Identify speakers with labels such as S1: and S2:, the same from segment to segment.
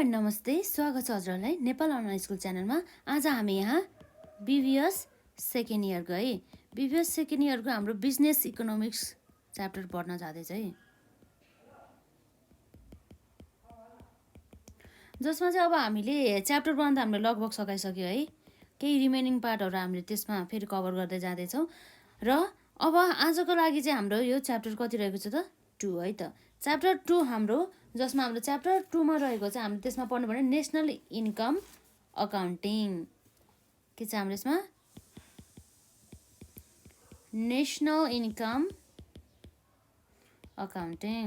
S1: And नमस्ते, स्वागत छ हजुरहरूलाई नेपाल अनलाइन स्कुल च्यानलमा। आज हामी यहाँ BVS सेकेन्ड इयरको BVS सेकेन्ड इयरको हाम्रो बिजनेस इकोनोमिक्स च्याप्टर पढ्न जाँदैछ जसमा चाहिँ अब हामीले च्याप्टर 1 त हामीले लगभग सकाइसक्यो केही रिमेनिङ पार्टहरू हामीले त्यसमा फेरि कभर गर्दै जाँदैछौँ र अब आजको लागि चाहिँ हाम्रो यो च्याप्टर कति रहेको छ त 2 है त। च्याप्टर 2 हाम्रो जसमा हाम्रो च्याप्टर 2 मा रहेको चाहिँ हामीले त्यसमा पढ्नु पर्ने नेसनल इन्कम अकाउन्टिङ के छ हाम्रो यसमा नेसनल इन्कम अकाउन्टिङ।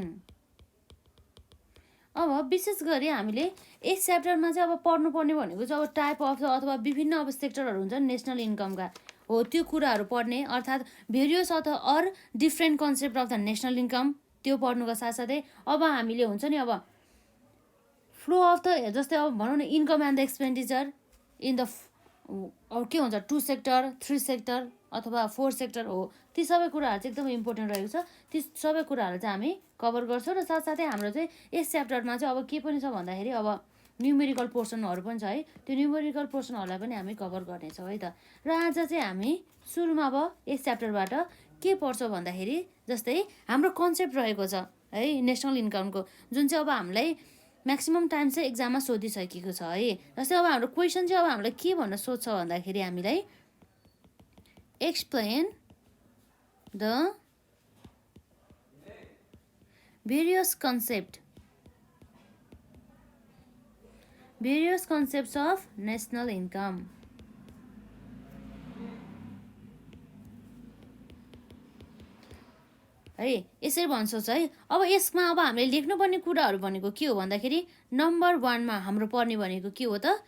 S1: अब विशेष गरी हामीले यस च्याप्टरमा चाहिँ अब पढ्नु पर्ने भनेको चाहिँ अब टाइप अफ अथवा विभिन्न अब सेक्टरहरू हुन्छ नेसनल इन्कमका हो त्यो कुराहरू पढ्ने, अर्थात् various or different concept of the national income त्यो पढ्नुको साथसाथै अब हामीले हुन्छ नि अब फ्लो अफ द जस्तै अब भनौँ न income and the expenditure in the अब के हुन्छ 2 सेक्टर 3 सेक्टर अथवा 4 सेक्टर हो, ती सबै कुराहरू चाहिँ एकदमै इम्पोर्टेन्ट रहेको छ। ती सबै कुराहरू चाहिँ हामी कभर गर्छौँ र साथसाथै हाम्रो चाहिँ यस च्याप्टरमा चाहिँ अब के पनि छ भन्दाखेरि अब न्युमेरिकल पोर्सनहरू पनि छ त्यो न्युमेरिकल पोर्सनहरूलाई पनि हामी कभर गर्नेछौँ है त। र आज चाहिँ हामी सुरुमा अब यस च्याप्टरबाट के पढ्छौँ भन्दाखेरि जस्तै हाम्रो कन्सेप्ट रहेको छ नेसनल इन्कमको, जुन चाहिँ अब हामीलाई म्याक्सिमम टाइम चाहिँ एक्जाममा सोधिसकेको छ जस्तै अब हाम्रो क्वेसन चाहिँ अब हामीलाई के भनेर सोध्छ भन्दाखेरि हामीलाई explain the various concepts of national income। यसरी भन्छौँ अब यसमा अब हामीले लेख्नुपर्ने कुराहरू भनेको के हो भन्दाखेरि नम्बर 1 मा हाम्रो पर्ने भनेको के हो त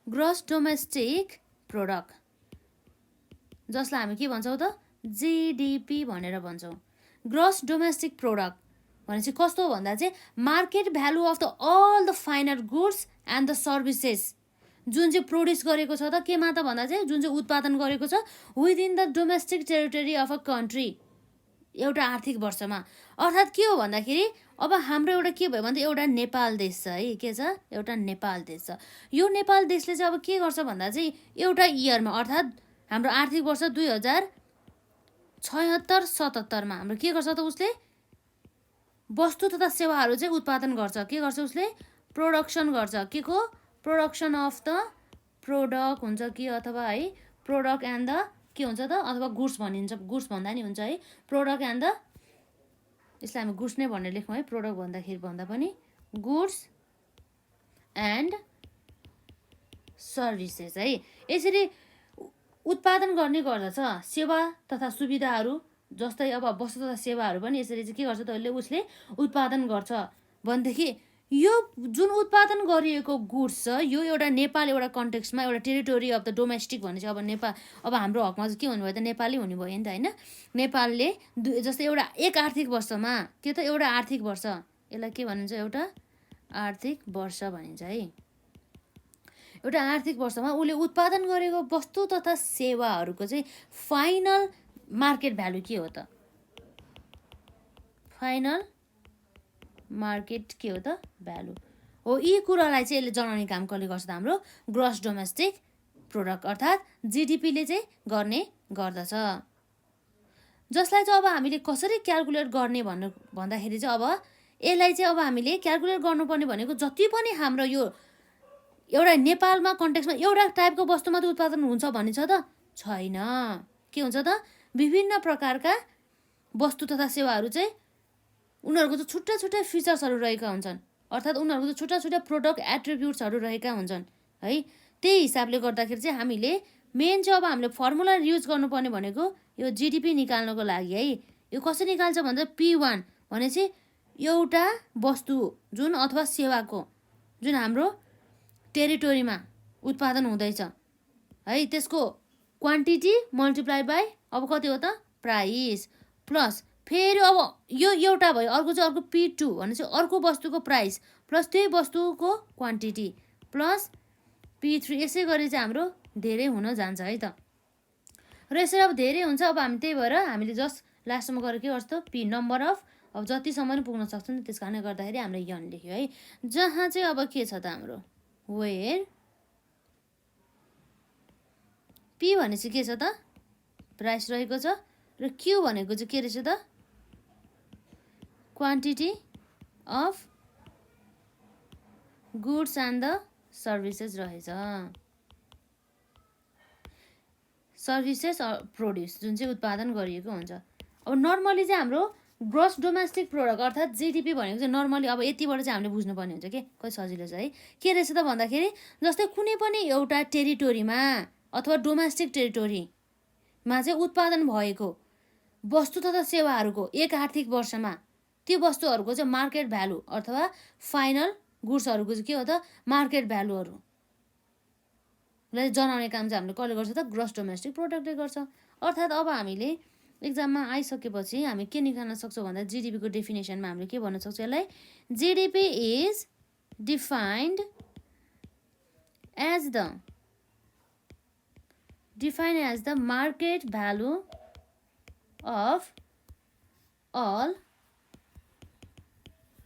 S1: ग्रस डोमेस्टिक प्रोडक्ट, जसलाई हामी के भन्छौँ त GDP भनेर भन्छौँ। ग्रस डोमेस्टिक प्रोडक्ट भनेपछि कस्तो हो भन्दा चाहिँ market value of the all the final goods and the services जुन चाहिँ प्रोड्युस गरेको छ त केमा त भन्दा चाहिँ जुन चाहिँ उत्पादन गरेको छ within the domestic territory of a country एउटा आर्थिक वर्षमा। अर्थात् के हो भन्दाखेरि अब हाम्रो एउटा के भयो भने एउटा नेपाल देश छ के छ एउटा नेपाल देश छ। यो नेपाल देशले चाहिँ अब के गर्छ भन्दा चाहिँ एउटा इयरमा अर्थात् हाम्रो आर्थिक वर्ष 2076-77 मा हाम्रो के गर्छ त उसले वस्तु तथा सेवाहरू चाहिँ उत्पादन गर्छ। के गर्छ उसले प्रोडक्सन गर्छ, के को प्रोडक्सन अफ द प्रोडक्ट हुन्छ कि अथवा प्रोडक्ट एन्ड द के हुन्छ त अथवा गुड्स भनिन्छ, गुड्स भन्दा नि हुन्छ प्रोडक्ट एन्ड द, यसलाई हामी गुड्स नै भनेर लेखौँ प्रोडक्ट भन्दाखेरि भन्दा पनि गुड्स एन्ड सर्भिसेस यसरी उत्पादन गर्ने गर्दछ। सेवा तथा सुविधाहरू जस्तै अब वस्तु तथा सेवाहरू पनि यसरी चाहिँ के गर्छ त उसले उत्पादन गर्छ भनेदेखि यो जुन उत्पादन गरिएको गुड्स छ यो एउटा नेपाल एउटा कन्टेक्स्टमा एउटा टेरिटोरी अफ द डोमेस्टिक भनेपछि अब नेपाल अब हाम्रो हकमा चाहिँ के हुनुभयो त नेपाली हुने भयो नि त होइन। नेपालले जस्तै एउटा एक आर्थिक वर्षमा के त एउटा आर्थिक वर्ष यसलाई के भनिन्छ एउटा आर्थिक वर्ष भनिन्छ एउटा आर्थिक वर्षमा उसले उत्पादन गरेको वस्तु तथा सेवाहरूको चाहिँ फाइनल मार्केट भ्यालु के हो त फाइनल मार्केट के हो त भ्यालु हो। यी कुरालाई चाहिँ यसले जनाउने काम कसले गर्छ त हाम्रो ग्रस डोमेस्टिक प्रोडक्ट अर्थात् जिडिपीले चाहिँ गर्ने गर्दछ, जसलाई चाहिँ अब हामीले कसरी क्यालकुलेट गर्ने भन्दाखेरि चाहिँ अब यसलाई चाहिँ अब हामीले क्यालकुलेट गर्नुपर्ने भनेको जति पनि हाम्रो यो एउटा नेपालमा कन्टेक्स्टमा एउटा टाइपको वस्तु मात्रै उत्पादन हुन्छ भन्ने छ त छैन। के हुन्छ त विभिन्न प्रकारका वस्तु तथा सेवाहरू चाहिँ उनीहरूको चाहिँ छुट्टा छुट्टै फिचर्सहरू रहेका हुन्छन्, अर्थात् उनीहरूको चाहिँ छुट्टा छुट्टा प्रोडक्ट एट्रिब्युट्सहरू रहेका हुन्छन् त्यही हिसाबले गर्दाखेरि चाहिँ हामीले मेन चाहिँ अब हामीले फर्मुला युज गर्नुपर्ने भनेको यो जिडिपी निकाल्नको लागि यो कसरी निकाल्छ भन्दा P1 भनेपछि एउटा वस्तु जुन अथवा सेवाको जुन हाम्रो टेरिटोरीमा उत्पादन हुँदैछ त्यसको क्वान्टिटी मल्टिप्लाई बाई अब कति हो त प्राइस प्लस फेरि अब यो एउटा भयो अर्को चाहिँ अर्को P2 भनेपछि अर्को वस्तुको प्राइस प्लस त्यही वस्तुको क्वान्टिटी प्लस P3 यसै गरी चाहिँ हाम्रो धेरै हुन जान्छ त। र यसरी अब धेरै हुन्छ अब हामी त्यही भएर हामीले जस्ट लास्टमा गएर के गर्छ त P नम्बर अफ अब जतिसम्म पनि पुग्न सक्छ नि, त्यस कारणले गर्दाखेरि हामीले यन लेख्यो है। जहाँ चाहिँ अब के छ त हाम्रो वेयर पी भनेपछि के छ त प्राइस रहेको छ, र क्यू भनेको चाहिँ के रहेछ त quantity of goods and the services रहेछ, सर्भिसेस प्रोड्युस जुन चाहिँ उत्पादन गरिएको हुन्छ। अब नर्मली चाहिँ हाम्रो ग्रोस डोमेस्टिक प्रोडक्ट अर्थात् जिडिपी भनेको चाहिँ नर्मली अब यतिबाट चाहिँ हामीले बुझ्नुपर्ने हुन्छ कि कति सजिलो छ है। के रहेछ त भन्दाखेरि जस्तै कुनै पनि एउटा टेरिटोरीमा अथवा डोमेस्टिक टेरिटोरीमा चाहिँ उत्पादन भएको वस्तु तथा सेवाहरूको एक आर्थिक वर्षमा त्यो वस्तुहरूको चाहिँ मार्केट भ्यालु अथवा फाइनल गुड्सहरूको चाहिँ के हो त मार्केट भ्यालुहरूलाई जनाउने काम चाहिँ हामीले कसले गर्छ त ग्रोस डोमेस्टिक प्रोडक्टले गर्छ। अर्थात् अब हामीले एक्जाममा आइसकेपछि हामी के निकाल्न सक्छौँ भन्दा जिडिपीको डेफिनेसनमा हामीले के भन्न सक्छौँ यसलाई, GDP is defined as the market value of all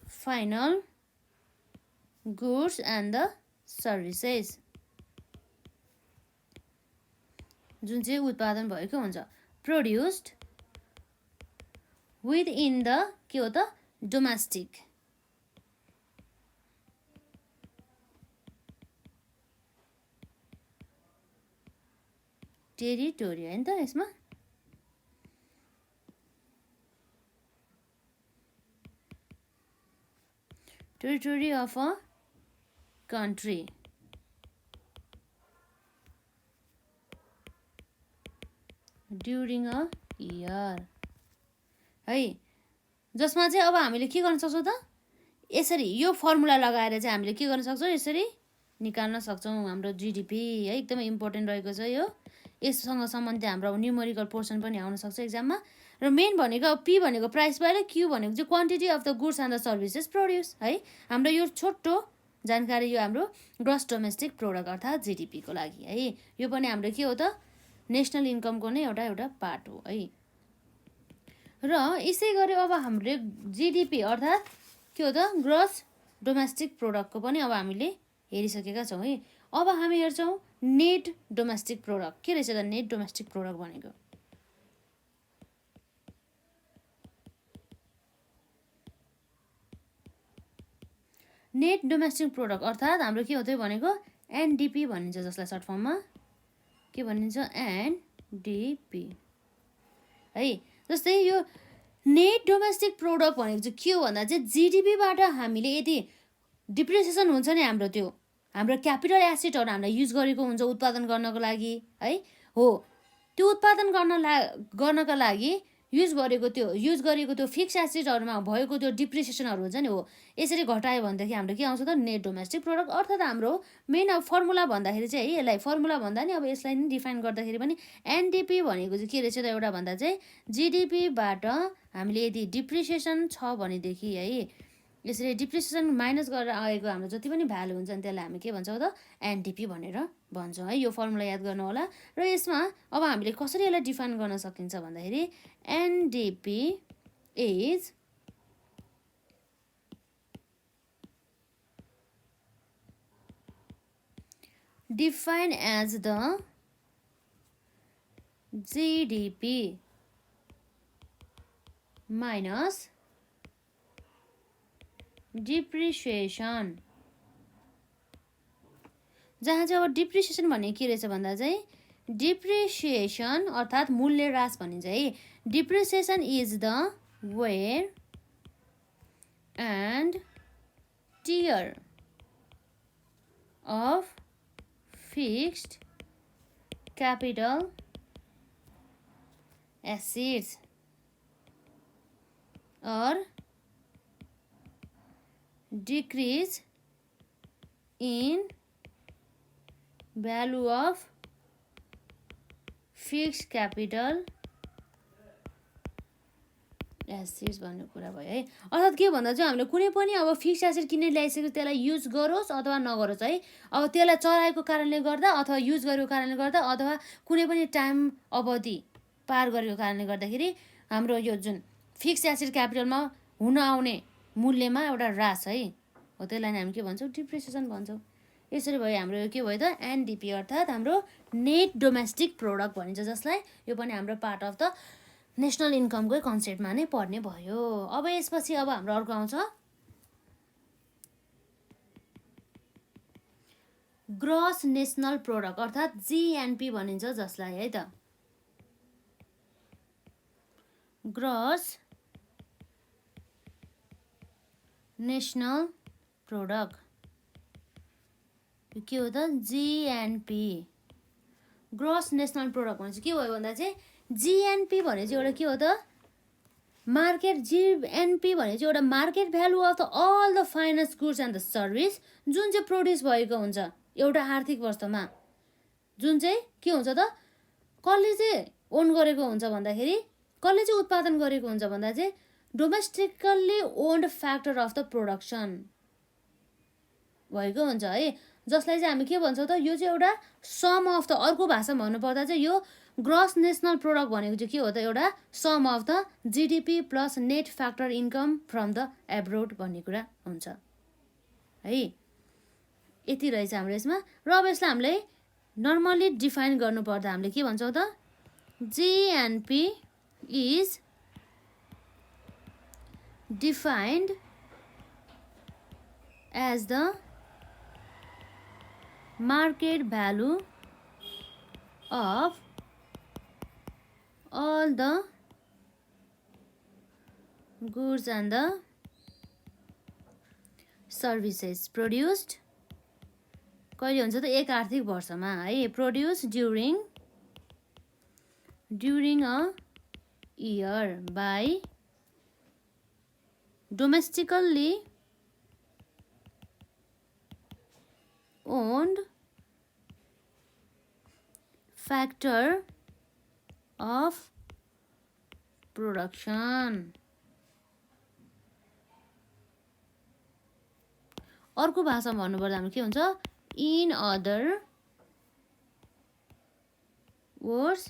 S1: final goods and the services जुन चाहिँ उत्पादन भएको हुन्छ, प्रोड्युस्ड विद इन द के हो त डोमेस्टिक टेरिटोरी होइन त यसमा, territory of a country during a year है। जसमा चाहिँ अब हामीले के गर्न सक्छौँ त यसरी यो फर्मुला लगाएर चाहिँ हामीले के गर्न सक्छौँ यसरी निकाल्न सक्छौँ हाम्रो जिडिपी है। एकदमै इम्पोर्टेन्ट रहेको छ यो, यससँग सम्बन्धित हाम्रो न्युमेरिकल पोर्सन पनि आउन सक्छ एक्जाममा। र मेन भनेको अब पी भनेको प्राइस भयो, क्यू भनेको चाहिँ quantity of the goods and the services produce है। हाम्रो यो छोटो जानकारी यो हाम्रो ग्रोस डोमेस्टिक प्रोडक्ट अर्थात् जिडिपीको लागि है। यो पनि हाम्रो के हो त नेसनल इन्कमको नै एउटा पार्ट हो है। र यसै गरी अब हामीले जिडिपी अर्थात् के हो त ग्रोस डोमेस्टिक प्रोडक्टको पनि अब हामीले हेरिसकेका छौँ है। अब हामी हेर्छौँ नेट डोमेस्टिक प्रोडक्ट के रहेछ त नेट डोमेस्टिक प्रोडक्ट भनेको। नेट डोमेस्टिक प्रोडक्ट अर्थात् हाम्रो के हो त भनेको एनडिपी भनिन्छ, जसलाई सर्ट फर्ममा के भनिन्छ एनडिपी है। जस्तै यो नेट डोमेस्टिक प्रोडक्ट भनेको चाहिँ के हो भन्दा चाहिँ जिडिपीबाट हामीले यदि डिप्रिसिएसन हुन्छ नि हाम्रो त्यो हाम्रो क्यापिटल एसेटहरू हामीलाई युज गरेको हुन्छ उत्पादन गर्नको लागि है। हो त्यो उत्पादन गर्नका लागि युज गरेको त्यो फिक्स एसेटहरूमा भएको त्यो डिप्रिसिएसनहरू हुन्छ नि, हो यसरी घटायो भनेदेखि हाम्रो के आउँछ त नेट डोमेस्टिक प्रोडक्ट। अर्थात् हाम्रो मेन अब फर्मुला भन्दाखेरि चाहिँ है यसलाई फर्मुला भन्दा नि अब यसलाई नि डिफाइन गर्दाखेरि पनि एनडिपी भनेको चाहिँ के रहेछ त एउटा भन्दा चाहिँ जिडिपीबाट हामीले यदि डिप्रिसिएसन छ भनेदेखि है यसरी डिप्रिसिएसन माइनस गरेर आएको हाम्रो जति पनि भ्यालु हुन्छ नि त्यसलाई हामी के भन्छौँ त एनडिपी भनेर भन्छौँ है। यो फर्मुला याद गर्नु होला। र यसमा अब हामीले कसरी यसलाई डिफाइन गर्न सकिन्छ भन्दाखेरि एनडिपी is defined as the GDP minus depreciation, जहाँ चाहिँ अब डिप्रिसिएसन भन्ने के रहेछ भन्दा चाहिँ डिप्रिसिएसन अर्थात् मूल्य ह्रास भनिन्छ है। Depreciation is the wear and tear of fixed capital assets or decrease in value of fixed capital assets भन्ने कुरा भयो है। अर्थात् के भन्दा चाहिँ हामीले कुनै पनि अब फिक्स एसेट किनेर ल्याइसक्यो त्यसलाई युज गरोस् अथवा नगरोस् है। अब त्यसलाई चलाएको कारणले गर्दा अथवा युज गरेको कारणले गर्दा अथवा कुनै पनि टाइम अवधि पार गरेको कारणले गर्दाखेरि हाम्रो यो जुन फिक्स एसेट क्यापिटलमा हुन आउने मूल्यमा एउटा ह्रास है हो, त्यसलाई नै हामी के भन्छौँ, डिप्रिसिएसन भन्छौँ। यसरी भयो हाम्रो यो के भयो त एनडिपी अर्थात् हाम्रो नेट डोमेस्टिक प्रोडक्ट भनिन्छ, जसलाई यो पनि हाम्रो पार्ट अफ द नेसनल इन्कमकै कन्सेप्टमा नै पर्ने भयो। अब यसपछि अब हाम्रो अर्को आउँछ ग्रस नेसनल प्रोडक्ट अर्थात् जिएनपी भनिन्छ, जसलाई है त ग्रस नेसनल प्रोडक्ट के हो त जिएनपी। ग्रस नेसनल प्रोडक्ट भने चाहिँ के भयो भन्दा चाहिँ जिएनपी भने चाहिँ एउटा के हो त मार्केट, जिएनपी भने चाहिँ एउटा market value of the all the finance goods and the service जुन चाहिँ प्रोड्युस भएको हुन्छ एउटा आर्थिक वर्षमा, जुन चाहिँ के हुन्छ त कसले चाहिँ ओन गरेको हुन्छ भन्दाखेरि, कसले चाहिँ उत्पादन गरेको हुन्छ भन्दा चाहिँ domestically owned factor of the production भएको हुन्छ है, जसलाई चाहिँ हामी के भन्छौँ त यो चाहिँ एउटा सम अफ द, अर्को भाषामा भन्नुपर्दा चाहिँ यो ग्रस नेसनल प्रोडक्ट भनेको चाहिँ के हो त एउटा sum of the GDP plus net factor income from the abroad भन्ने कुरा हुन्छ है। यति रहेछ हाम्रो यसमा। र अब यसलाई हामीले नर्मली डिफाइन गर्नुपर्दा हामीले के भन्छौँ त GNP is defined as the market value of all the goods and the services produced कहिले हुन्छ त एक आर्थिक वर्षमा है, produce during a year by domestically owned factor of production। अर्को भाषामा भन्नुपर्दा हाम्रो के हुन्छ, in other words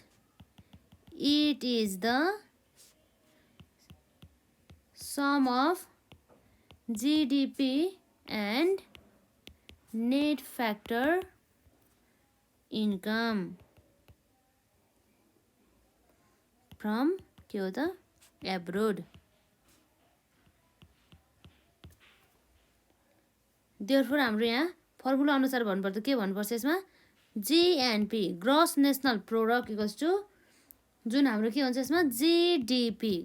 S1: it is the sum of GDP and net factor income from के हो त एब्रोड। देयरफोर हाम्रो यहाँ फर्मुला अनुसार भन्नुपर्दा के भन्नुपर्छ यसमा, GNP gross national product equals to जुन हाम्रो के हुन्छ यसमा GDP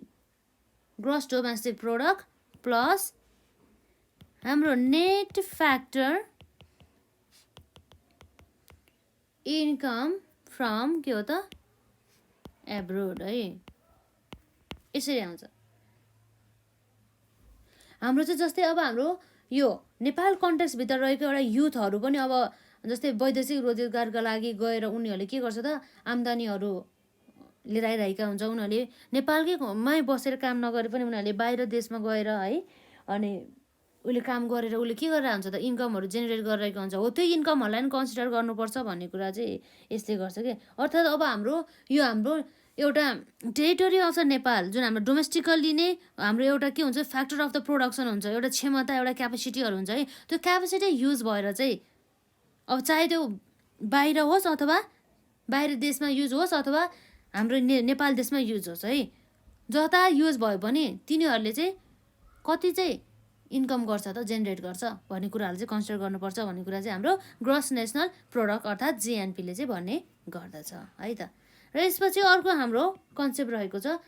S1: gross domestic product plus हाम्रो नेट फ्याक्टर इन्कम फ्रम के हो त एब्रोड है। यसरी आउँछ हाम्रो चाहिँ। जस्तै अब हाम्रो यो नेपाल कन्टेक्स्टभित्र रहेको एउटा युथहरू पनि अब जस्तै वैदेशिक रोजगारका लागि गएर उनीहरूले के गर्छ त आम्दानीहरू लिएर आइरहेका हुन्छ, उनीहरूले नेपालकै बसेर काम नगरे पनि उनीहरूले बाहिर देशमा गएर है अनि उसले काम गरेर उसले के गरेर हुन्छ त इन्कमहरू जेनेरेट गरिरहेको हुन्छ, हो त्यो इन्कमहरूलाई पनि कन्सिडर गर्नुपर्छ भन्ने कुरा चाहिँ यसले गर्छ कि। अर्थात् अब हाम्रो यो हाम्रो एउटा टेरिटोरी अफ द नेपाल जुन हाम्रो डोमेस्टिकल्ली नै हाम्रो एउटा के हुन्छ फ्याक्टर अफ द प्रोडक्सन हुन्छ, एउटा क्षमता एउटा क्यापेसिटीहरू हुन्छ है, त्यो क्यापेसिटी युज भएर चाहिँ अब चाहे त्यो बाहिर होस् अथवा बाहिर देशमा युज होस् अथवा हाम्रो नेपाल देशमा युज होस् है, जता युज भयो भने तिनीहरूले चाहिँ कति चाहिँ इन्कम गर्छ त जेनेरेट गर्छ भन्ने कुराहरू चाहिँ कन्सिडर गर्नुपर्छ भन्ने कुरा चाहिँ हाम्रो ग्रस नेसनल प्रोडक्ट अर्थात् जिएनपीले चाहिँ भन्ने गर्दछ है त। र यसपछि अर्को हाम्रो कन्सेप्ट रहेको छ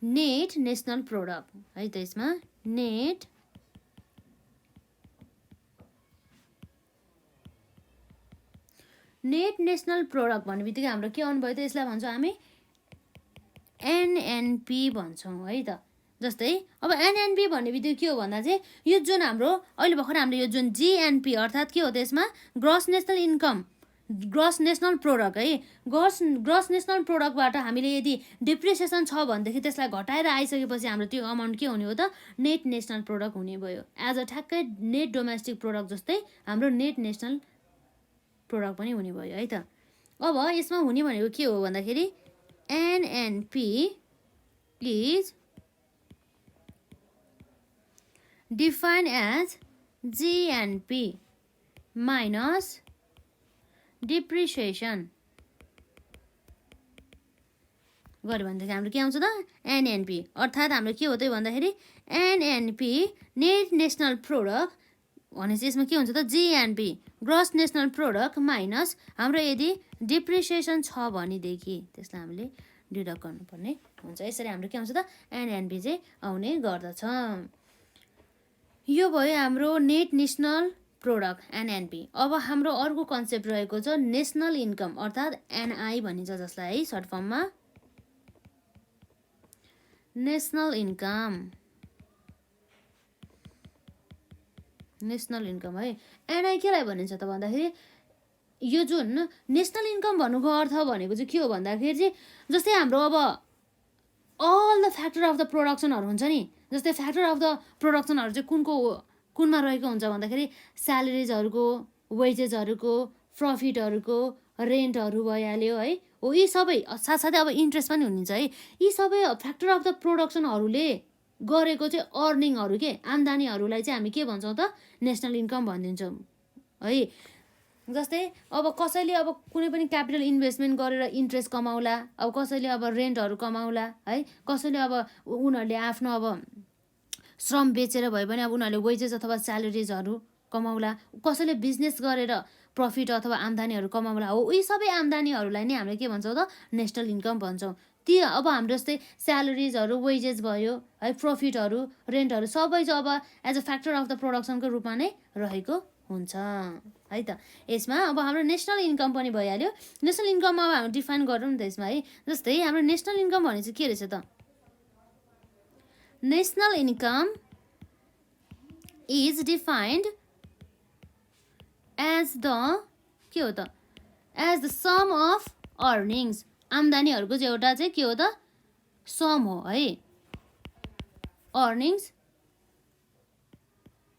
S1: नेट नेसनल प्रोडक्ट है त। यसमा नेट नेसनल प्रोडक्ट भन्ने बित्तिकै हाम्रो के आउनु भयो त, यसलाई भन्छौँ हामी एनएनपी भन्छौँ है त। जस्तै अब एनएनपी भन्ने बित्तिकै के हो भन्दा चाहिँ यो जुन हाम्रो अहिले भर्खर हाम्रो यो जुन जिएनपी अर्थात् के हो त यसमा gross national income gross national product है, ग्रस नेसनल प्रोडक्टबाट हामीले यदि डिप्रिसिएसन छ भनेदेखि त्यसलाई घटाएर आइसकेपछि हाम्रो त्यो अमाउन्ट के हुने हो त नेट नेसनल प्रोडक्ट हुने भयो। एज अ ठ्याक्कै नेट डोमेस्टिक प्रोडक्ट जस्तै हाम्रो नेट नेसनल प्रोडक्ट पनि हुने भयो है त। अब यसमा हुने भनेको के हो भन्दाखेरि NNP is define as GNP minus depreciation गऱ्यो भनेदेखि हाम्रो के आउँछ त एनएनपी अर्थात् हाम्रो के हो त भन्दाखेरि एनएनपी नेट नेसनल प्रोडक्ट भनेपछि यसमा के हुन्छ त GNP gross national product minus हाम्रो यदि डिप्रिसिएसन छ भनेदेखि त्यसलाई हामीले डिडक्ट गर्नुपर्ने हुन्छ। यसरी हाम्रो के आउँछ त एनएनपी चाहिँ आउने गर्दछ। यो भयो हाम्रो नेट नेसनल प्रोडक्ट एनएनपी। अब हाम्रो अर्को कन्सेप्ट रहेको छ नेसनल इन्कम अर्थात् एनआई भनिन्छ जसलाई है सर्ट फर्ममा नेसनल इन्कम। नेसनल इन्कम है एनआई केलाई भनिन्छ त भन्दाखेरि यो जुन नेसनल इन्कम भन्नुको अर्थ भनेको चाहिँ के हो भन्दाखेरि चाहिँ जस्तै हाम्रो अब all the factor of the प्रोडक्सनहरू हुन्छ नि जस्तै फ्याक्टर अफ द प्रोडक्सनहरू चाहिँ कुनमा रहेको हुन्छ भन्दाखेरि स्यालेरिजहरूको वेजेसहरूको प्रफिटहरूको रेन्टहरू भइहाल्यो है हो यी सबै साथसाथै अब इन्ट्रेस्ट पनि हुनुहुन्छ है यी सबै फ्याक्टर अफ द प्रोडक्सनहरूले गरेको चाहिँ अर्निङहरू के आम्दानीहरूलाई चाहिँ हामी के भन्छौँ त नेसनल इन्कम भनिदिन्छौँ है। जस्तै अब कसैले अब कुनै पनि क्यापिटल इन्भेस्टमेन्ट गरेर इन्ट्रेस्ट कमाउला अब कसैले अब रेन्टहरू कमाउला है कसैले अब उनीहरूले आफ्नो अब श्रम बेचेर भए पनि अब उनीहरूले वेजेस अथवा स्यालेरिजहरू कमाउला कसैले बिजनेस गरेर प्रफिट अथवा आम्दानीहरू कमाउला हो यी सबै आम्दानीहरूलाई नै हामीले के भन्छौँ त नेसनल इन्कम भन्छौँ। ती अब हाम्रो जस्तै स्यालेरिजहरू वेजेस भयो है प्रफिटहरू रेन्टहरू सबै चाहिँ अब as a factor of the प्रोडक्सनको रूपमा नै रहेको हुन्छ है त। यसमा अब हाम्रो नेसनल इन्कम पनि भइहाल्यो। नेसनल इन्कममा अब हामी डिफाइन गरौँ नि त यसमा है जस्तै हाम्रो नेसनल इन्कम भने चाहिँ के रहेछ त national income is defined as the के हो त as the sum of earnings आम्दानीहरूको चाहिँ एउटा चाहिँ के हो त सम हो है earnings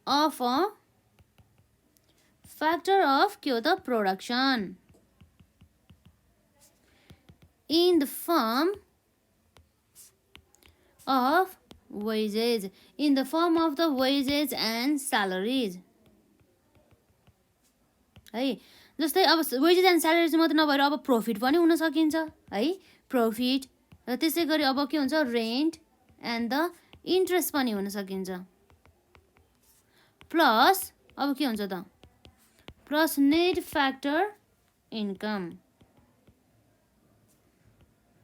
S1: of a factor of के हो त production in the form of wages in the form of the wages and salaries है। जस्तै अब वेजेस एन्ड स्यालेरिज मात्रै नभएर अब प्रफिट पनि हुन सकिन्छ है प्रफिट र त्यसै गरी अब के हुन्छ रेन्ट एन्ड द इन्ट्रेस्ट पनि हुन सकिन्छ प्लस अब के हुन्छ त plus net factor income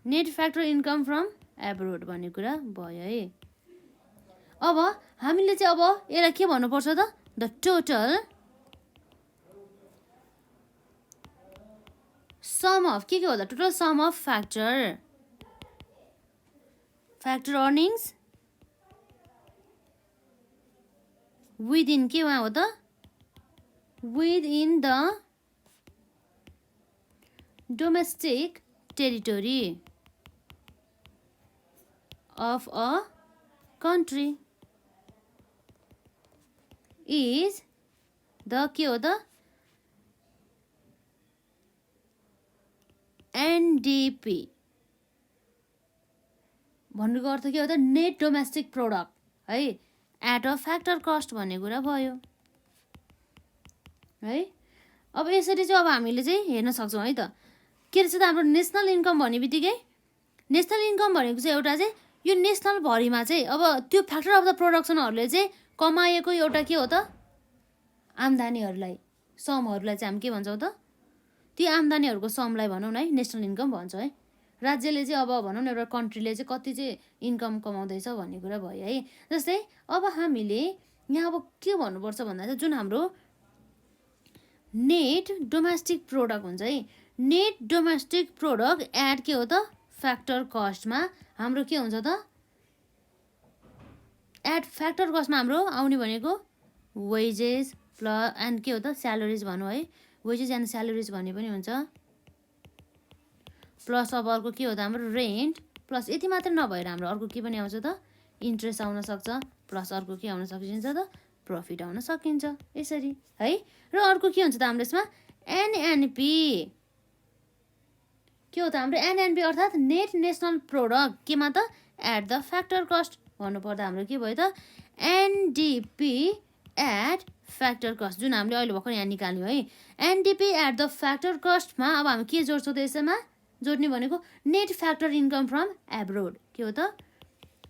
S1: net factor income from abroad भन्ने कुरा भयो है। अब हामीले चाहिँ अब यसलाई के भन्नुपर्छ त द टोटल सम अफ के हो त total sum of factor earnings within के हो त within the domestic territory of a country is the के हो त एनडिपी भन्नुको अर्थ के हो त नेट डोमेस्टिक प्रोडक्ट है एट अ फ्याक्टर कस्ट भन्ने कुरा भयो है। अब यसरी चाहिँ अब हामीले चाहिँ हेर्न सक्छौँ है त के रहेछ त हाम्रो नेसनल इन्कम भन्ने बित्तिकै नेसनल इन्कम भनेको चाहिँ एउटा चाहिँ यो नेसनल भरिमा चाहिँ अब त्यो फ्याक्टर अफ द प्रोडक्सनहरूले चाहिँ कमाएको एउटा के हो त आम्दानीहरूलाई समहरूलाई चाहिँ हामी के भन्छौँ त ती आम्दानीहरूको समलाई भनौँ न है नेसनल इन्कम भन्छ है। राज्यले चाहिँ अब भनौँ न एउटा कन्ट्रीले चाहिँ कति चाहिँ इन्कम कमाउँदैछ भन्ने कुरा भयो है। जस्तै अब हामीले यहाँ अब के भन्नुपर्छ भन्दा चाहिँ जुन हाम्रो नेट डोमेस्टिक प्रोडक्ट हुन्छ है नेट डोमेस्टिक प्रोडक्ट एड के हो त फ्याक्टर कस्टमा हाम्रो के हुन्छ त एड फ्याक्टर कस्टमा हाम्रो आउने भनेको वेजेस प्लस एन्ड के हो त स्यालेरिज भनौँ है वेजेस एन्ड स्यालेरिज भन्ने पनि हुन्छ प्लस अब अर्को के हो त हाम्रो रेन्ट प्लस यति मात्र नभएर हाम्रो अर्को के पनि आउँछ त इन्ट्रेस्ट आउन सक्छ प्लस अर्को के आउन सकिन्छ त प्रफिट आउन सकिन्छ यसरी है। र अर्को के हुन्छ त हाम्रो यसमा एनएनपी के हो त हाम्रो एनएनपी अर्थात् नेट नेसनल प्रोडक्ट केमा त एट द फ्याक्टर कस्ट भन्नुपर्दा हाम्रो के भयो त एनडिपी एट फ्याक्टर कस्ट, जुन हामीले अहिले भर्खर यहाँ निकाल्यौँ है। एनडिपी एट द फ्याक्टर कस्टमा अब हामी के जोड्छौँ त यसमा जोड्ने भनेको net factor income from abroad. के हो त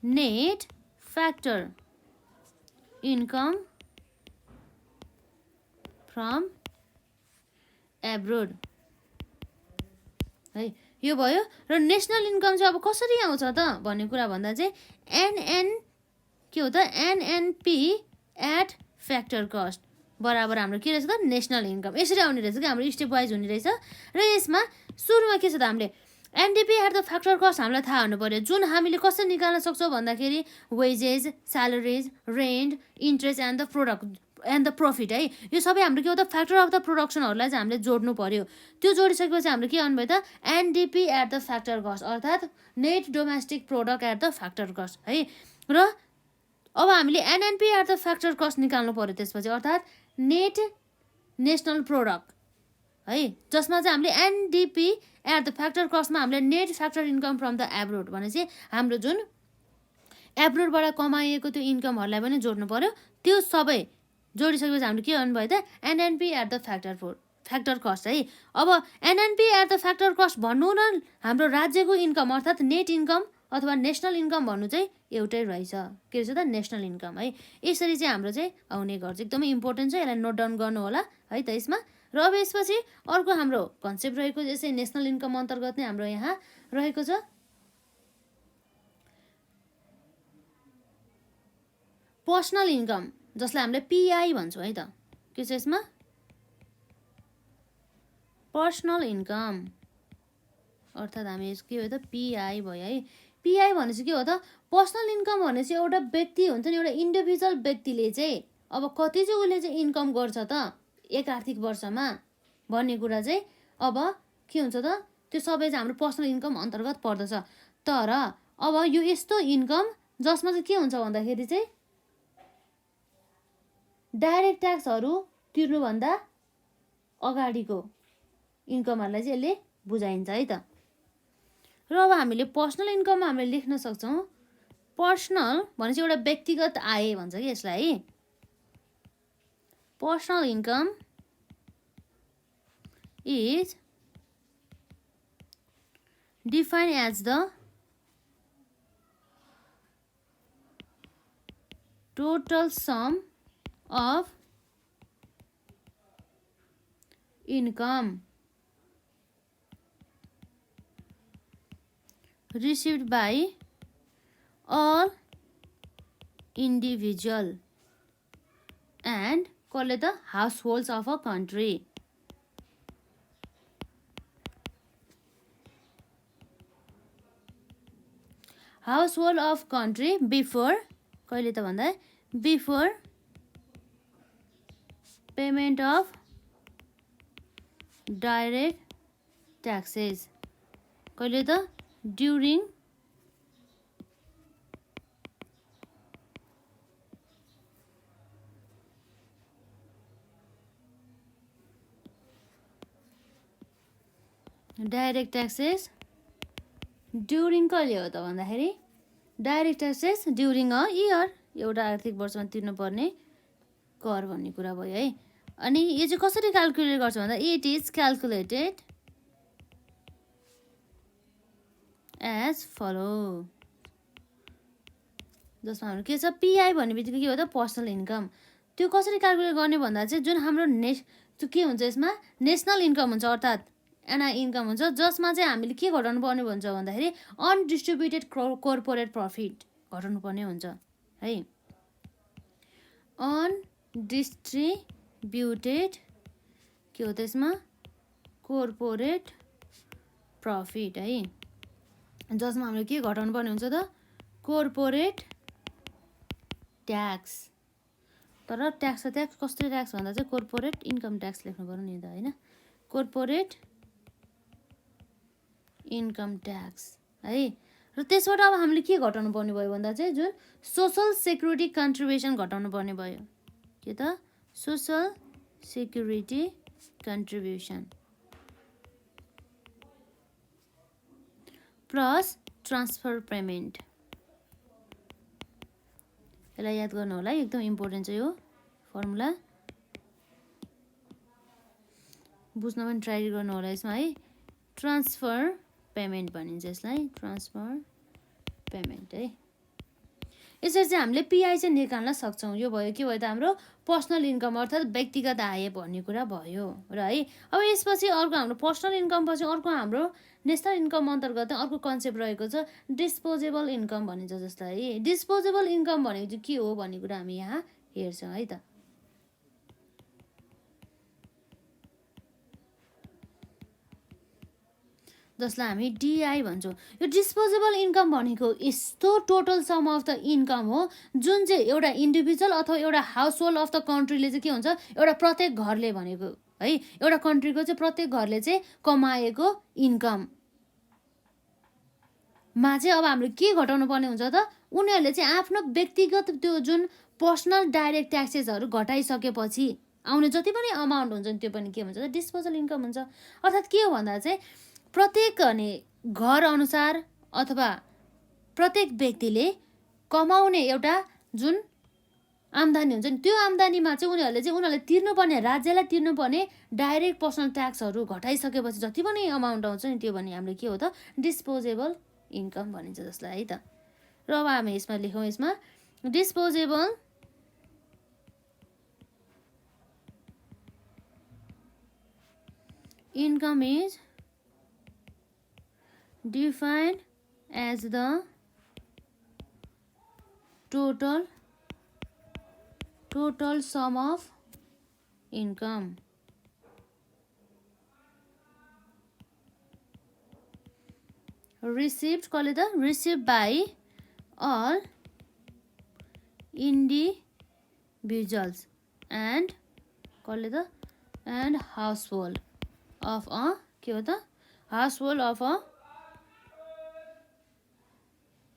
S1: net factor income from abroad है, यो भयो। र नेसनल इन्कम चाहिँ अब कसरी आउँछ त भन्ने कुरा भन्दा चाहिँ के हो त एनएनपी एट फ्याक्टर कस्ट बराबर हाम्रो के रहेछ त नेसनल इन्कम। यसरी आउने रहेछ कि हाम्रो स्टेप वाइज हुने रहेछ। र यसमा सुरुमा के छ त हामीले एनडिपी एट द फ्याक्टर कस्ट हामीलाई थाहा हुनु पर्यो। जुन हामीले कसरी निकाल्न सक्छौँ भन्दाखेरि wages, salaries, rent, interest and the product and the profit है, यो सबै हाम्रो के हो त फ्याक्टर अफ द प्रोडक्सनहरूलाई चाहिँ हामीले जोड्नु पर्यो। त्यो जोडिसकेपछि हाम्रो के आउनु भयो त NDP at the factor cost अर्थात् net domestic product at the factor cost है। र अब हामीले NNP at the factor cost निकाल्नु पर्यो त्यसपछि, अर्थात् नेट नेसनल प्रोडक्ट है, जसमा चाहिँ हामीले एनडिपी एट द फ्याक्टर कस्टमा हामीले net factor income from the abroad भनेपछि हाम्रो जुन एब्रोडबाट कमाइएको त्यो इन्कमहरूलाई पनि जोड्नु पर्यो। त्यो सबै जोडिसकेपछि हामीले के गर्नु भयो त NNP at the factor cost है। अब NNP at the factor cost भन्नु न हाम्रो राज्यको इन्कम अर्थात् नेट इन्कम अथवा नेसनल इन्कम भन्नु चाहिँ एउटै रहेछ। के रहेछ त नेसनल इन्कम है। यसरी चाहिँ हाम्रो चाहिँ आउने गर्छ, एकदमै इम्पोर्टेन्ट छ, यसलाई नोट डाउन गर्नु होला है त यसमा। र अब यसपछि अर्को हाम्रो कन्सेप्ट रहेको जस्तै नेसनल इन्कम अन्तर्गत नै हाम्रो यहाँ रहेको छ पर्सनल इन्कम, जसलाई हामीले पिआई भन्छौँ है त। के छ यसमा पर्सनल इन्कम अर्थात् हामी के हो त पिआई भयो है। पिआई भनेपछि के हो त पर्सनल इन्कम भनेपछि एउटा व्यक्ति हुन्छ नि, एउटा इन्डिभिजुअल व्यक्तिले चाहिँ अब कति चाहिँ उसले चाहिँ इन्कम गर्छ त एक आर्थिक वर्षमा भन्ने कुरा चाहिँ अब के हुन्छ त त्यो सबै चाहिँ हाम्रो पर्सनल इन्कम अन्तर्गत पर्दछ। तर अब यो यस्तो इन्कम जसमा चाहिँ के हुन्छ भन्दाखेरि चाहिँ डाइरेक्ट ट्याक्सहरू तिर्नुभन्दा अगाडिको इन्कमहरूलाई चाहिँ यसले बुझाइन्छ है त। र अब हामीले पर्सनल इन्कममा हामीले लेख्न सक्छौँ पर्सनल भनेपछि एउटा व्यक्तिगत आय भन्छ कि यसलाई है। Personal income is defined as the total sum of income received by all individual and call it the households of a country. Household of country before कहिले त भन्दा before payment of direct taxes कहिले त during direct taxes during कहिले हो त भन्दाखेरि direct taxes during a year एउटा आर्थिक वर्षमा तिर्नुपर्ने कर भन्ने कुरा भयो है। अनि यो चाहिँ कसरी क्याल्कुलेट गर्छ भन्दा it is calculated as follow, जसमा हाम्रो के छ पिआई भन्ने बित्तिकै के हो त पर्सनल इन्कम। त्यो कसरी क्याल्कुलेट गर्ने भन्दा चाहिँ जुन हाम्रो त्यो के हुन्छ यसमा नेसनल इन्कम हुन्छ अर्थात् एनआई इन्कम हुन्छ, जसमा चाहिँ हामीले के घटाउनु पर्ने भन्छ भन्दाखेरि अनडिस्ट्रिब्युटेड कर्पोरेट प्रफिट घटाउनु पर्ने हुन्छ है। अनडिस्ट्रिब्युटेड के हो त यसमा कर्पोरेट प्रफिट है, जसमा हामीले के घटाउनु पर्ने हुन्छ त कर्पोरेट ट्याक्स। तर ट्याक्स कस्तो ट्याक्स भन्दा चाहिँ कर्पोरेट इन्कम ट्याक्स लेख्नु पर्यो नि त होइन, कर्पोरेट इन्कम ट्याक्स है। र त्यसबाट अब हामीले के घटाउनु पर्ने भयो भन्दा चाहिँ जुन सोसल सेक्युरिटी कन्ट्रिब्युसन घटाउनु पर्ने भयो। के त social security contribution plus transfer payment यसलाई याद गर्नु होला, एकदम इम्पोर्टेन्ट छ यो फर्मुला, बुझ्न पनि ट्राई गर्नु होला यसमा है। ट्रान्सफर पेमेन्ट भनिन्छ यसलाई, ट्रान्सफर पेमेन्ट है। यसरी चाहिँ हामीले पिआई चाहिँ निकाल्न सक्छौँ। यो भयो के भयो त हाम्रो पर्सनल इन्कम अर्थात् व्यक्तिगत आय भन्ने कुरा भयो र है। अब यसपछि अर्को हाम्रो पर्सनल इन्कम पछि अर्को हाम्रो नेसनल इन्कम अन्तर्गत अर्को कन्सेप्ट रहेको छ डिस्पोजेबल इन्कम भनिन्छ जसलाई। डिस्पोजेबल इन्कम भनेको चाहिँ के हो भन्ने कुरा हामी यहाँ हेर्छौँ है त। जसलाई हामी डिआई भन्छौँ। यो डिस्पोजेबल इन्कम भनेको यस्तो total sum of the income हो जुन चाहिँ एउटा इन्डिभिजुअल अथवा एउटा हाउस होल्ड अफ द कन्ट्रीले चाहिँ के हुन्छ, एउटा प्रत्येक घरले भनेको है, एउटा कन्ट्रीको चाहिँ प्रत्येक घरले चाहिँ कमाएको इन्कम मा चाहिँ अब हामीले के घटाउनु पर्ने हुन्छ त, उनीहरूले चाहिँ आफ्नो व्यक्तिगत त्यो जुन पर्सनल डाइरेक्ट ट्याक्सेसहरू घटाइसकेपछि आउने जति पनि अमाउन्ट हुन्छ नि त्यो पनि के भन्छ त डिस्पोजल इन्कम हुन्छ। अर्थात् के हो भन्दा चाहिँ प्रत्येक घर अनुसार अथवा प्रत्येक व्यक्तिले कमाउने एउटा जुन आम्दानी हुन्छ नि त्यो आम्दानीमा चाहिँ उनीहरूले तिर्नुपर्ने, राज्यलाई तिर्नुपर्ने डाइरेक्ट पर्सनल ट्याक्सहरू घटाइसकेपछि जति पनि अमाउन्ट आउँछ नि त्यो पनि हामीले के हो त डिस्पोजेबल इन्कम भनिन्छ जसलाई है त। र अब हामी यसमा लेखौँ, यसमा disposable income is defined as the total sum of income received by all individuals and household of a के हो त household of a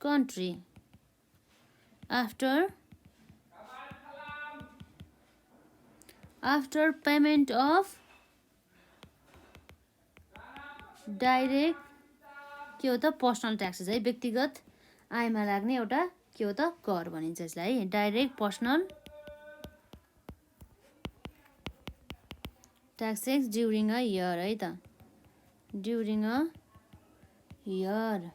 S1: country after payment of direct के हो त पर्सनल ट्याक्सेस है, व्यक्तिगत आयमा लाग्ने एउटा के हो त कर भनिन्छ यसलाई है, direct personal taxes during a year है त, ड्युरिङ अ इयर।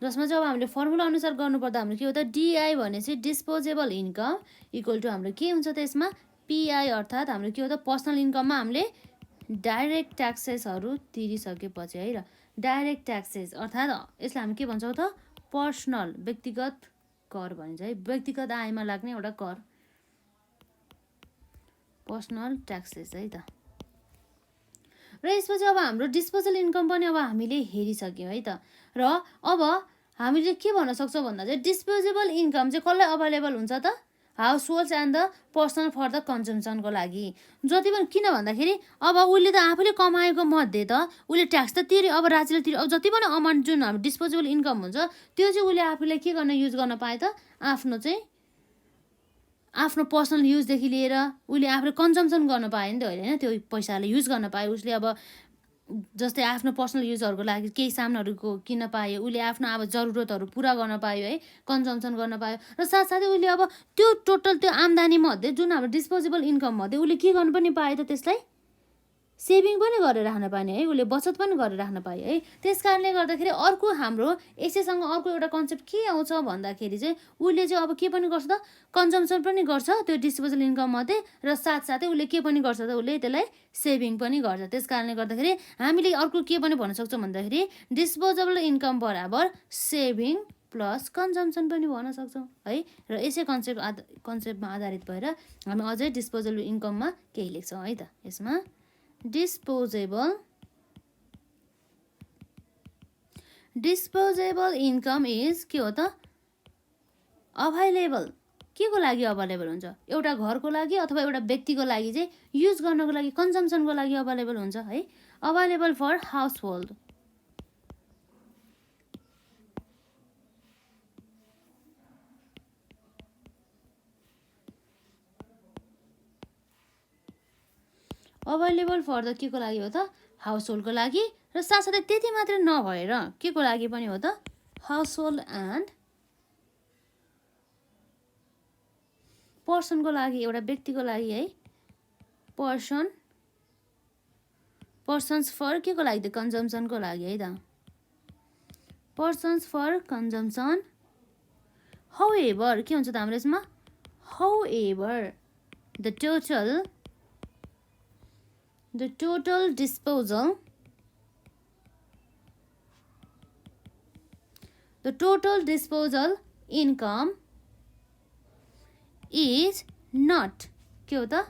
S1: जसमा चाहिँ अब हामीले फर्मुला अनुसार गर्नुपर्दा हाम्रो के हो त डिआई भने चाहिँ डिस्पोजेबल इन्कम इक्वल टु हाम्रो के हुन्छ त यसमा पिआई अर्थात् हाम्रो के हो त पर्सनल इन्कममा हामीले डाइरेक्ट ट्याक्सेसहरू तिरिसकेपछि है। र डाइरेक्ट ट्याक्सेस अर्थात् यसलाई हामी के भन्छौँ त पर्सनल व्यक्तिगत कर भनिन्छ है, व्यक्तिगत आयमा लाग्ने एउटा कर पर्सनल ट्याक्सेस है त। र यसपछि अब हाम्रो डिस्पोजल इन्कम पनि अब हामीले हेरिसक्यौँ है त। र अब हामीले के भन्न सक्छौँ भन्दा चाहिँ डिस्पोजेबल इन्कम चाहिँ कसलाई अभाइलेबल हुन्छ त households and the personal for the कन्जम्सनको लागि। जति पनि किन भन्दाखेरि अब उसले त आफूले कमाएको मध्ये त उसले ट्याक्स त तिर्यो, अब राज्यले तिर्यो, अब जति पनि अमाउन्ट जुन हाम्रो डिस्पोजेबल इन्कम हुन्छ त्यो चाहिँ उसले आफूले के गर्न युज गर्न पाए त आफ्नो पर्सनल युजदेखि लिएर उसले आफूले कन्जम्सन गर्न पायो नि त होइन, त्यो पैसाले युज गर्न पायो उसले। अब जस्तै आफ्नो पर्सनल युजहरूको लागि केही सामानहरूको किन्न पायो, उसले आफ्नो अब जरुरतहरू पुरा गर्न पायो है, कन्जम्सन गर्न पायो। र साथसाथै उसले अब त्यो टोटल त्यो आम्दानी मध्ये जुन हाम्रो डिस्पोजेबल इन्कम मध्ये उसले के गर्नु पनि पायो त त्यसलाई सेभिङ पनि गरेर राख्न पाउने है, उसले बचत पनि गरेर राख्न पायो है। त्यस कारणले गर्दाखेरि अर्को हाम्रो यसैसँग अर्को एउटा कन्सेप्ट के आउँछ भन्दाखेरि चाहिँ उसले चाहिँ अब के पनि गर्छ त कन्जम्सन पनि गर्छ त्यो डिस्पोजल इन्कम मध्ये, र साथसाथै उसले के पनि गर्छ त उसले त्यसलाई सेभिङ पनि गर्छ। त्यस कारणले गर्दाखेरि हामीले अर्को के पनि भन्न सक्छौँ भन्दाखेरि डिस्पोजेबल इन्कम बराबर सेभिङ प्लस कन्जम्सन पनि भन्न सक्छौँ है। र यसै कन्सेप्टमा आधारित भएर हामी अझै डिस्पोजेबल इन्कममा केही लेख्छौँ है त। यसमा डिस्पोजेबल इन्कम इज के हो त अभाइलेबल, के को लागि अभाइलेबल हुन्छ, एउटा घरको लागि अथवा एउटा व्यक्तिको लागि चाहिँ युज गर्नको लागि कन्जम्सनको लागि अभाइलेबल हुन्छ है, available for household. Available for the के को लागि हो त हाउस होल्डको लागि, र साथसाथै त्यति मात्रै नभएर के को लागि पनि हो त हाउस होल्ड एन्ड पर्सनको लागि, एउटा व्यक्तिको लागि है, पर्सन्स फर के को लागि त कन्जम्सनको लागि है त, पर्सन्स फर कन्जम्सन। हाउएभर के हुन्छ त हाम्रो यसमा, however the total disposal income is not के हो त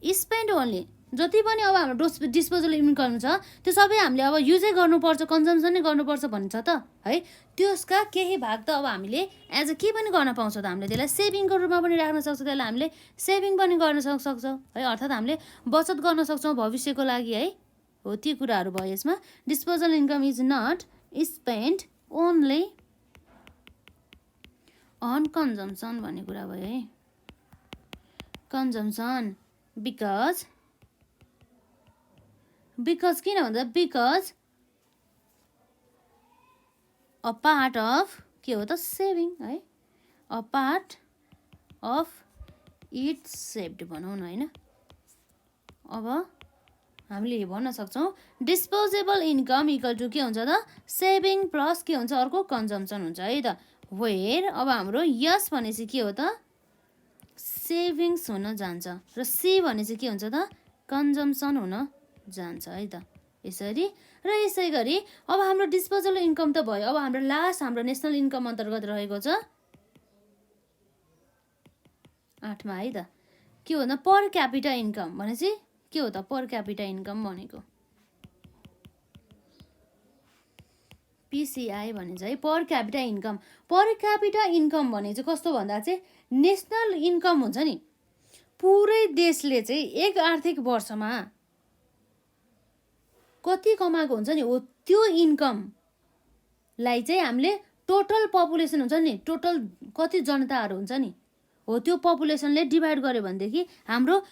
S1: स्पेन्ड ओन्ली। जति पनि अब हाम्रो डिस्पोजल इन्कम छ त्यो सबै हामीले अब युजै गर्नुपर्छ, कन्जम्सन नै गर्नुपर्छ भन्छ त है। त्यसका केही भाग त अब हामीले एज अ के पनि गर्न पाउँछ त, हामीले त्यसलाई सेभिङको रूपमा पनि राख्न सक्छौँ, त्यसलाई हामीले सेभिङ पनि गर्न सक्छौँ है, अर्थात् हामीले बचत गर्न सक्छौँ भविष्यको लागि है। हो ती कुराहरू भयो यसमा। Disposal income is not spend only on consumption भन्ने कुरा भयो है। कन्जम्सन बिकज किन भन्दा बिकज अ पार्ट अफ के हो त सेभिङ है, a part of it saved भनौँ न होइन। अब हामीले भन्न सक्छौँ डिस्पोजेबल इन्कम इक्वल टु के हुन्छ त सेभिङ प्लस के हुन्छ अर्को कन्जम्सन हुन्छ है त। वेयर अब हाम्रो यस भनेपछि के हो त सेभिङ्स हुन जान्छ र सी भनेपछि के हुन्छ त कन्जम्सन हुन जान्छ है त। यसरी र यसै गरी अब हाम्रो डिस्पोजल इन्कम त भयो। अब हाम्रो लास्ट हाम्रो नेसनल इन्कम अन्तर्गत रहेको छ 8 मा है त के हो त पर क्यापिटा इन्कम भनेपछि के हो त पर क्यापिटा इन्कम भनेको पिसिआई भनिन्छ है, पर क्यापिटा इन्कम। पर क्यापिटा इन्कम भने चाहिँ कस्तो भन्दा चाहिँ नेसनल इन्कम हुन्छ नि, पुरै देशले चाहिँ एक आर्थिक वर्षमा कति कमाएको हुन्छ नि हो त्यो इन्कमलाई चाहिँ हामीले टोटल पपुलेसन हुन्छ नि, टोटल कति जनताहरू हुन्छ नि हो त्यो पपुलेसनले डिभाइड गर्यो भनेदेखि हाम्रो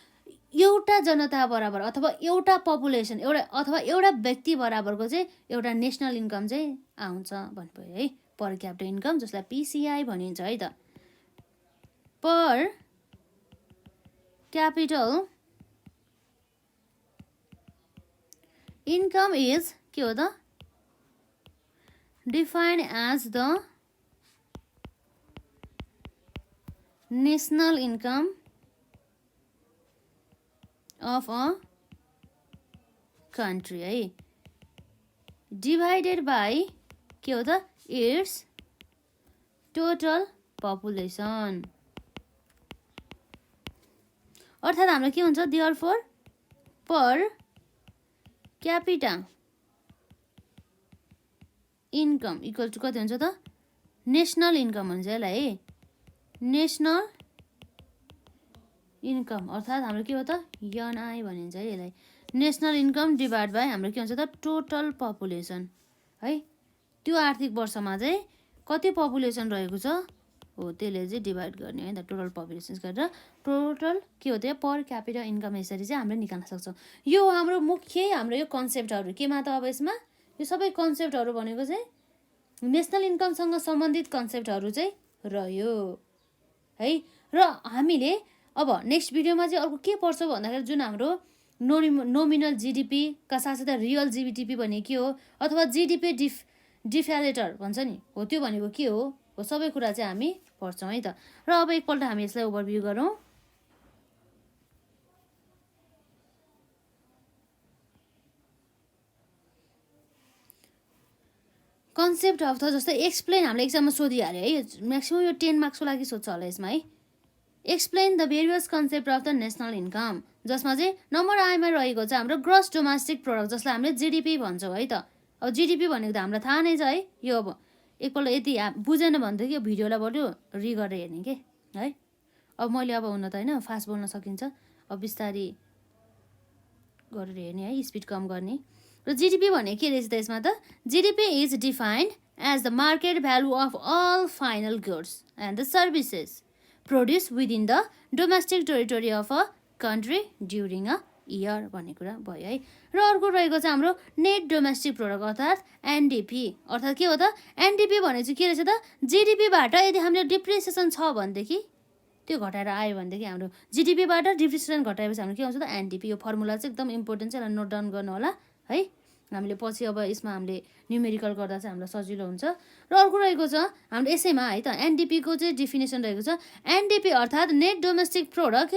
S1: एउटा जनता बराबर अथवा एउटा पपुलेसन अथवा एउटा व्यक्ति बराबरको चाहिँ एउटा नेसनल इन्कम चाहिँ आउँछ भन्नुभयो है, पर क्यापिटा इन्कम जसलाई पिसिआई भनिन्छ है त। पर क्यापिटल इन्कम इज के हो त defined as the national income of a country है, डिभाइडेड बाई के हो त इट्स टोटल पपुलेसन। अर्थात् हाम्रो के हुन्छ therefore per capita income equal to कति हुन्छ त नेसनल इन्कम भन्छ यसलाई है, नेसनल इन्कम अर्थात् हाम्रो के हो त एनआई भनिन्छ है यसलाई। नेसनल इन्कम डिभाइड बाई हाम्रो के हुन्छ त टोटल पपुलेसन है। त्यो आर्थिक वर्षमा चाहिँ कति पपुलेसन रहेको छ हो त्यसले चाहिँ डिभाइड गर्ने है त टोटल पपुलेसन गरेर टोटल के हो त पर क्यापिटा इन्कम यसरी चाहिँ हामीले निकाल्न सक्छौँ। यो हाम्रो मुख्य हाम्रो यो कन्सेप्टहरू केमा त अब यसमा यो सबै कन्सेप्टहरू भनेको चाहिँ नेसनल इन्कमसँग सम्बन्धित कन्सेप्टहरू चाहिँ रह्यो है। र हामीले अब नेक्स्ट भिडियोमा चाहिँ अर्को के पर्छ भन्दाखेरि जुन हाम्रो नोमिनल जिडिपीका साथसाथै रियल जिडिपी भन्ने के हो अथवा जिडिपी डिफ्यालेटर भन्छ नि हो त्यो भनेको के हो सबै कुरा चाहिँ हामी पढ्छौँ है त। र अब एकपल्ट हामी यसलाई ओभरभ्यू गरौँ। कन्सेप्ट अफ त जस्तै एक्सप्लेन हामीले एक्जाममा सोधिहाल्यो है, म्याक्सिमम् यो 10 मार्क्सको लागि सोध्छ होला यसमा है। Explain the various concept of the national income जसमा चाहिँ नम्बर आईमा रहेको छ हाम्रो ग्रस डोमेस्टिक प्रोडक्ट जसलाई हामीले जिडिपी भन्छौँ है त। अब जिडिपी भनेको त हामीलाई थाहा नै छ है, यो अब एकपल्ट यति बुझेन भनेदेखि यो भिडियोलाई बरु रि गरेर हेर्ने के है। अब मैले अब हुन त होइन फास्ट बोल्न सकिन्छ, अब बिस्तारी गरेर हेर्ने है, स्पिड कम गर्ने। र जिडिपी भने के रहेछ त यसमा त GDP is defined as the market value of all final goods and the services produce within the domestic territory of a country during a year भन्ने कुरा भयो है। र अर्को रहेको छ हाम्रो नेट डोमेस्टिक प्रोडक्ट अर्थात् एनडिपी अर्थात् के हो त एनडिपी भने चाहिँ के रहेछ त जिडिपीबाट यदि हामीले डिप्रिसिएसन छ भनेदेखि त्यो घटाएर आयो भनेदेखि हाम्रो जिडिपीबाट डिप्रिसिएसन घटाएपछि हाम्रो के आउँछ त एनडिपी। यो फर्मुला चाहिँ एकदम इम्पोर्टेन्ट छ, यसलाई नोट डाउन गर्नु होला है। हामीले पछि अब यसमा हामीले न्युमेरिकल गर्दा चाहिँ हामीलाई सजिलो हुन्छ। र अर्को रहेको छ हाम्रो यसैमा है त एनडिपीको चाहिँ डिफिनेसन रहेको छ। एनडिपी अर्थात् net domestic product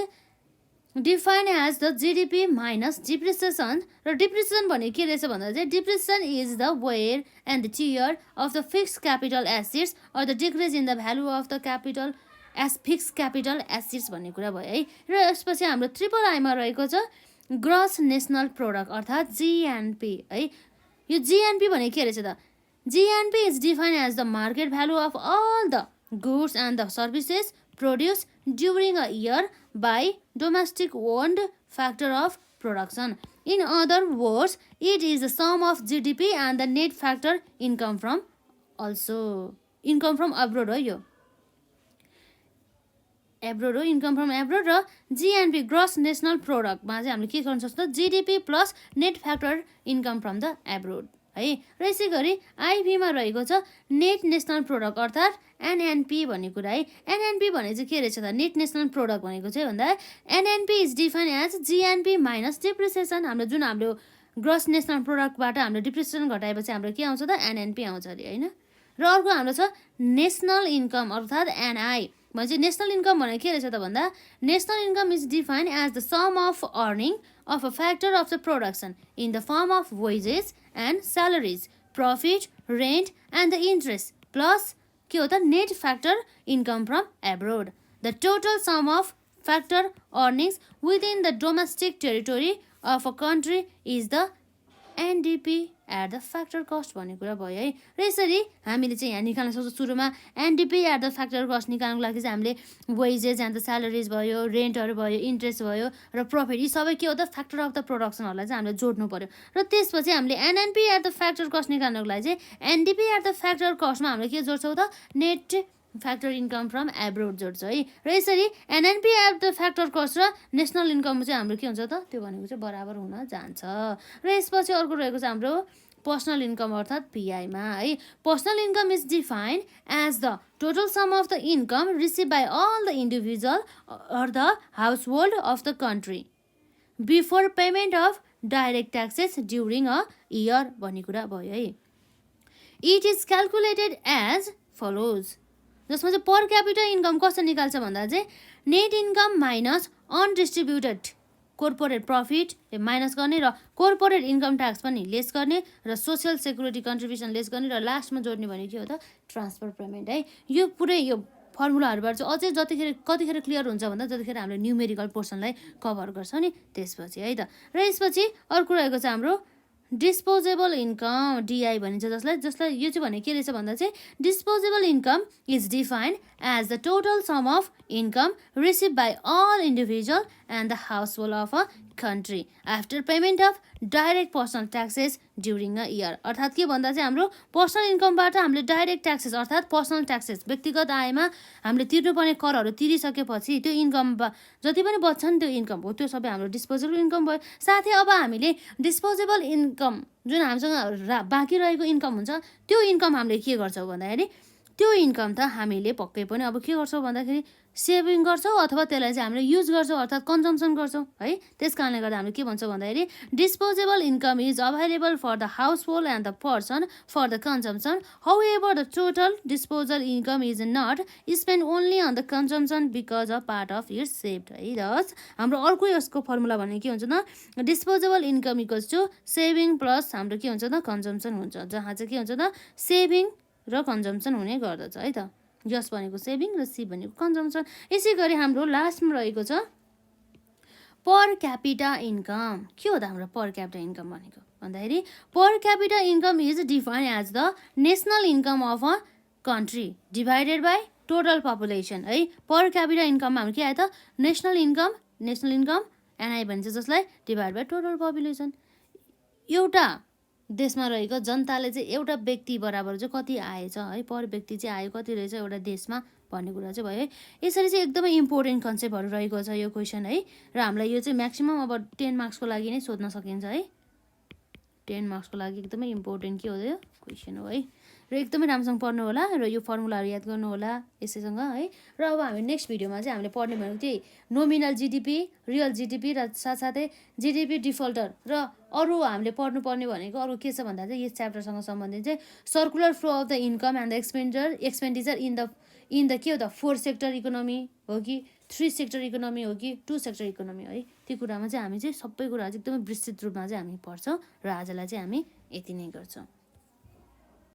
S1: define as the GDP minus depreciation. र डिप्रिसिएसन भने के रहेछ भन्दा चाहिँ depreciation is the wear and the tear of the fix capital assets or the decrease in the value of the capital as fix capital assets भन्ने कुरा भयो है। र यसपछि हाम्रो ट्रिपल आईमा रहेको छ ग्रस नेसनल प्रोडक्ट अर्थात् जिएनपी है। यो जिएनपी भने के रहेछ त GNP is define as the market value of all the goods and the services produced during a year by domestic owned factor of production. In other words, it is the sum of GDP and the net factor income from abroad हो यो abroad हो, income from abroad. र GNP gross national प्रोडक्टमा चाहिँ हामीले के गर्न सक्छौँ GDP plus net factor income from the abroad है। र यसै गरी आइपीमा रहेको छ नेट नेसनल प्रोडक्ट अर्थात् एनएनपी भन्ने कुरा है। एनएनपी भने चाहिँ के रहेछ त नेट नेसनल प्रोडक्ट भनेको चाहिँ भन्दा NNP is define as GNP minus depreciation. हाम्रो जुन हाम्रो ग्रस नेसनल प्रोडक्टबाट हाम्रो डिप्रिसिएसन घटाएपछि हाम्रो के आउँछ त एनएनपी आउँछ अरे होइन। र अर्को हाम्रो छ नेसनल इन्कम अर्थात् एनआई भने चाहिँ नेसनल इन्कम भने के रहेछ त भन्दा national income is define as the sum of earning of a factor of the production in the form of wages and salaries profit rent and the interest plus के हो त net factor income from abroad. The total sum of factor earnings within the domestic territory of a country is the NDP at the factor cost भन्ने कुरा भयो है। र यसरी हामीले चाहिँ यहाँ निकाल्न सक्छौँ सुरुमा एनडिपी एट द फ्याक्टर कस्ट निकाल्नुको लागि चाहिँ हामीले वेजेस एन्ड द स्यालेरिज भयो रेन्टहरू भयो इन्ट्रेस्ट भयो र प्रफिट यी सबै के हो त फ्याक्टर अफ द प्रोडक्सनहरूलाई चाहिँ हामीले जोड्नु पर्यो। र त्यसपछि हामीले NNP at the factor cost निकाल्नुको लागि चाहिँ एनडिपी एट द फ्याक्टर कस्टमा हामीले के जोड्छौँ त net factor income from abroad जोड्छ है। र यसरी NNP at the factor cost र नेसनल इन्कम चाहिँ हाम्रो के हुन्छ त त्यो भनेको चाहिँ बराबर हुन जान्छ। र यसपछि अर्को रहेको छ हाम्रो पर्सनल इन्कम अर्थात् पिआईमा है। Personal income is defined as the total sum of the income receive by all the individual or the household of the country before payment of direct taxes during a year भन्ने कुरा भयो है। It is calculated as follows जसमा चाहिँ per capital income कसरी निकाल्छ भन्दा चाहिँ net income minus undistributed corporate profit minus गर्ने र कोर्पोरेट इन्कम ट्याक्स पनि लेस गर्ने र सोसियल सेक्युरिटी कन्ट्रिब्युसन लेस गर्ने र लास्टमा जोड्ने भने के हो त ट्रान्सफर पेमेन्ट है। यो पुरै यो फर्मुलाहरूबाट चाहिँ अझै कतिखेर क्लियर हुन्छ भन्दा जतिखेर हामीले न्युमेरिकल पोर्सनलाई कभर गर्छ नि त्यसपछि है त। र यसपछि अर्को रहेको छ हाम्रो डिस्पोजेबल इन्कम डिआई भनिन्छ जसलाई यो चाहिँ भने के रहेछ भन्दा चाहिँ disposable income is defined as the total sum of income receive by all individual and the household of a country after payment of direct personal taxes during a year. अर्थात् के भन्दा चाहिँ हाम्रो पर्सनल इन्कमबाट हामीले direct taxes अर्थात् personal taxes व्यक्तिगत आयमा हामीले तिर्नुपर्ने करहरू तिरिसकेपछि त्यो इन्कम जति पनि बच्छ नि त्यो इन्कम हो त्यो सबै हाम्रो डिस्पोजेबल इन्कम भयो। साथै अब हामीले डिस्पोजेबल इन्कम जुन हामीसँग बाँकी रहेको इन्कम हुन्छ त्यो इन्कम हामीले के गर्छौँ भन्दाखेरि त्यो इन्कम त हामीले पक्कै पनि अब के गर्छौँ भन्दाखेरि सेभिङ गर्छौँ अथवा त्यसलाई चाहिँ हामीले युज गर्छौँ अर्थात् कन्जम्सन गर्छौँ है। त्यस कारणले गर्दा हामीले के भन्छौँ भन्दाखेरि disposable income is available for the household and the person for the consumption however the total disposal income is not spend only on the consumption because of part of its saved है। दस हाम्रो अर्को यसको formula भने के हुन्छ त disposable income equals to saving plus हाम्रो के हुन्छ त कन्जम्सन हुन्छ जहाँ चाहिँ के हुन्छ त सेभिङ र कन्जम्सन हुने गर्दछ है त। यस भनेको सेभिङ र सी भनेको कन्जम्सन। यसै गरी हाम्रो लास्टमा रहेको छ पर क्यापिटा इन्कम। के हो त हाम्रो पर क्यापिटा इन्कम भनेको भन्दाखेरि per capita income is defined as the national income of a country divided by total population है। पर क्यापिटा इन्कममा हाम्रो के आयो त नेसनल इन्कम एनआई भन्छ जसलाई डिभाइड बाई टोटल पपुलेसन। एउटा देशमा रहेको जनताले चाहिँ एउटा व्यक्ति बराबर चाहिँ कति आएछ है पर व्यक्ति चाहिँ आयो कति रहेछ एउटा देशमा भन्ने कुरा चाहिँ भयो है। यसरी चाहिँ एकदमै इम्पोर्टेन्ट कन्सेप्टहरू रहेको छ यो क्वेसन है। र हामीलाई यो चाहिँ म्याक्सिमम् अब 10 मार्क्सको लागि नै सोध्न सकिन्छ है। 10 मार्क्सको लागि एकदमै इम्पोर्टेन्ट के हो यो क्वेसन हो है। र एकदमै राम्रोसँग पढ्नु होला र यो फर्मुलाहरू याद गर्नु होला यसैसँग है। र अब हामी नेक्स्ट भिडियोमा चाहिँ हामीले पढ्ने भनेको त्यही नोमिनल जिडिपी, रियल जिडिपी र साथसाथै जिडिपी डिफल्टर र अरू हामीले पढ्नुपर्ने भनेको अरू के छ भन्दा चाहिँ यस च्याप्टरसँग सम्बन्धित चाहिँ circular flow of the income and the expenditure in the के हो त 4 सेक्टर इकोनोमी हो कि 3 सेक्टर इकोनोमी हो कि 2 सेक्टर इकोनोमी है। त्यो कुरामा चाहिँ हामी चाहिँ सबै कुरा चाहिँ एकदमै विस्तृत रूपमा चाहिँ हामी पढ्छौँ र आजलाई चाहिँ हामी यति नै गर्छौँ।